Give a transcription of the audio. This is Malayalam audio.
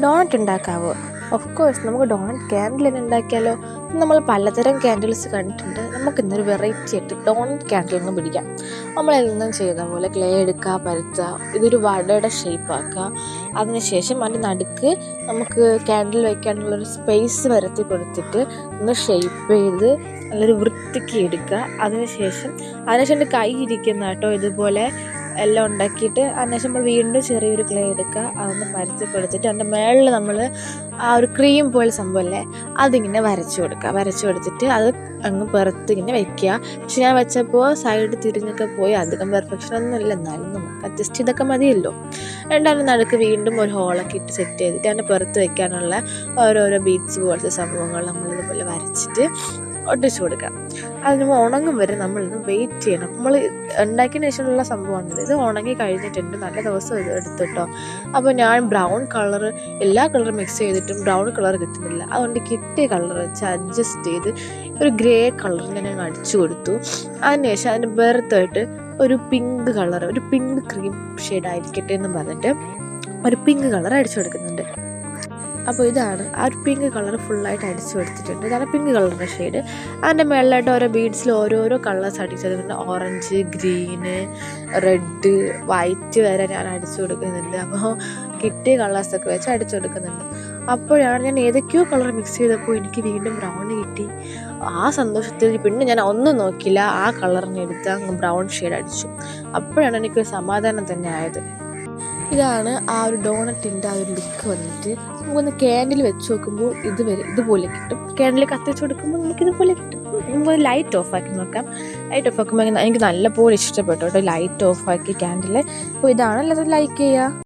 ഡോണറ്റ് ഉണ്ടാക്കാവോ? ഓഫ് കോഴ്സ്, നമുക്ക് ഡോണറ്റ് ക്യാൻഡിൽ തന്നെ ഉണ്ടാക്കിയാലോ? നമ്മൾ പലതരം ക്യാൻഡിൽസ് കണ്ടിട്ടുണ്ട്. നമുക്കിന്നൊരു വെറൈറ്റി ആയിട്ട് ഡോണറ്റ് ക്യാൻഡിൽ ഒന്ന് പിടിക്കാം. നമ്മളെന്നും ചെയ്യുന്ന പോലെ ക്ലേ എടുക്കുക, പരത്തുക, ഇതൊരു വടയുടെ ഷേപ്പ് ആക്കുക. അതിനുശേഷം അതിൻ്റെ നടുക്ക് നമുക്ക് ക്യാൻഡിൽ വയ്ക്കാനുള്ളൊരു സ്പേസ് വരുത്തി കൊടുത്തിട്ട് ഒന്ന് ഷേപ്പ് ചെയ്ത് നല്ലൊരു വൃത്തിക്ക് എടുക്കുക. അതിനുശേഷം എൻ്റെ കൈ ഇരിക്കുന്ന കേട്ടോ ഇതുപോലെ എല്ലാം ഉണ്ടാക്കിയിട്ട് അതിനുശേഷം നമ്മൾ വീണ്ടും ചെറിയൊരു ക്ലേ എടുക്കുക, അതൊന്ന് പരത്തി കൊടുത്തിട്ട് അതിൻ്റെ മേളിൽ നമ്മൾ ആ ഒരു ക്രീം പോലെ സംഭവമല്ലേ അതിങ്ങനെ വരച്ചു കൊടുത്തിട്ട് അത് അങ്ങ് പുറത്ത് ഇങ്ങനെ വെക്കുക. പക്ഷെ ഞാൻ വെച്ചപ്പോൾ സൈഡ് തിരിഞ്ഞൊക്കെ പോയി, അധികം പെർഫെക്ഷൻ ഒന്നും ഇല്ല, എന്നാലും നമുക്ക് അഡ്ജസ്റ്റ് ചെയ്തൊക്കെ മതിയല്ലോ. അതിൻ്റെ നടുക്ക് വീണ്ടും ഒരു ഹോളൊക്കെ ഇട്ട് സെറ്റ് ചെയ്തിട്ട് അതിൻ്റെ പുറത്ത് വെക്കാനുള്ള ഓരോരോ ബീഡ്സ് പോലത്തെ സംഭവങ്ങൾ നമ്മളിതുപോലെ വരച്ചിട്ട് ഒട്ടിച്ചു കൊടുക്കാം. അതിന് ഉണങ്ങും വരെ നമ്മളിന്ന് വെയിറ്റ് ചെയ്യണം. നമ്മൾ ഉണ്ടാക്കിയതിന് ശേഷമുള്ള സംഭവമാണിത്. ഇത് ഉണങ്ങി കഴിഞ്ഞിട്ടുണ്ട്, നല്ല ദിവസം ഇത് എടുത്തിട്ടോ. അപ്പോൾ ഞാൻ ബ്രൗൺ കളർ, എല്ലാ കളറും മിക്സ് ചെയ്തിട്ടും ബ്രൗൺ കളർ കിട്ടുന്നില്ല. അതുകൊണ്ട് കിട്ടിയ കളർ വെച്ച് അഡ്ജസ്റ്റ് ചെയ്ത് ഒരു ഗ്രേ കളറിൽ ഞാൻ അടിച്ചു കൊടുത്തു. അതിനുശേഷം അതിൻ്റെ ബെർത്തായിട്ട് ഒരു പിങ്ക് കളർ, ഒരു പിങ്ക് ക്രീം ഷെയ്ഡ് ആയിരിക്കട്ടെ എന്ന് പറഞ്ഞിട്ട് ഒരു പിങ്ക് കളർ അടിച്ചു കൊടുക്കുന്നുണ്ട്. അപ്പോൾ ഇതാണ് ആ ഒരു പിങ്ക് കളർ ഫുള്ളായിട്ട് അടിച്ചു കൊടുത്തിട്ടുണ്ട്. ഇതാണ് പിങ്ക് കളറിൻ്റെ ഷെയ്ഡ്. അതിൻ്റെ മേളിലായിട്ട് ഓരോ ബീഡ്സിൽ ഓരോരോ കളേഴ്സ് അടിച്ചതുകൊണ്ട് ഓറഞ്ച്, ഗ്രീന്, റെഡ്, വൈറ്റ് വരെ ഞാൻ അടിച്ചു കൊടുക്കുന്നുണ്ട്. അപ്പോൾ കിട്ടിയ കളേഴ്സൊക്കെ വെച്ച് അടിച്ചു കൊടുക്കുന്നുണ്ട്. അപ്പോഴാണ് ഞാൻ ഏതൊക്കെയോ കളർ മിക്സ് ചെയ്തപ്പോൾ എനിക്ക് വീണ്ടും ബ്രൗൺ കിട്ടി. ആ സന്തോഷത്തിൽ പിന്നെ ഞാൻ ഒന്നും നോക്കിയില്ല, ആ കളറിനെ എടുത്ത് അങ്ങ് ബ്രൗൺ ഷെയ്ഡ് അടിച്ചു. അപ്പോഴാണ് എനിക്കൊരു സമാധാനം തന്നെ ആയത്. ഇതാണ് ആ ഒരു ഡോണറ്റിൻ്റെ ആ ഒരു ലുക്ക് വന്നിട്ട്. നമുക്കൊന്ന് ക്യാൻഡിൽ വെച്ച് നോക്കുമ്പോൾ ഇതുപോലെ കിട്ടും. ക്യാൻഡിൽ കത്തിച്ച് കൊടുക്കുമ്പോൾ നമുക്കിതുപോലെ കിട്ടും. നമുക്ക് ലൈറ്റ് ഓഫ് ആക്കി നോക്കാം. ലൈറ്റ് ഓഫ് ആക്കുമ്പോൾ എനിക്ക് നല്ലപോലെ ഇഷ്ടപ്പെട്ടു കേട്ടോ, ലൈറ്റ് ഓഫ് ആക്കി ക്യാൻഡിൽ. അപ്പോൾ ഇതാണ്, എല്ലാവരും ലൈക്ക് ചെയ്യുക.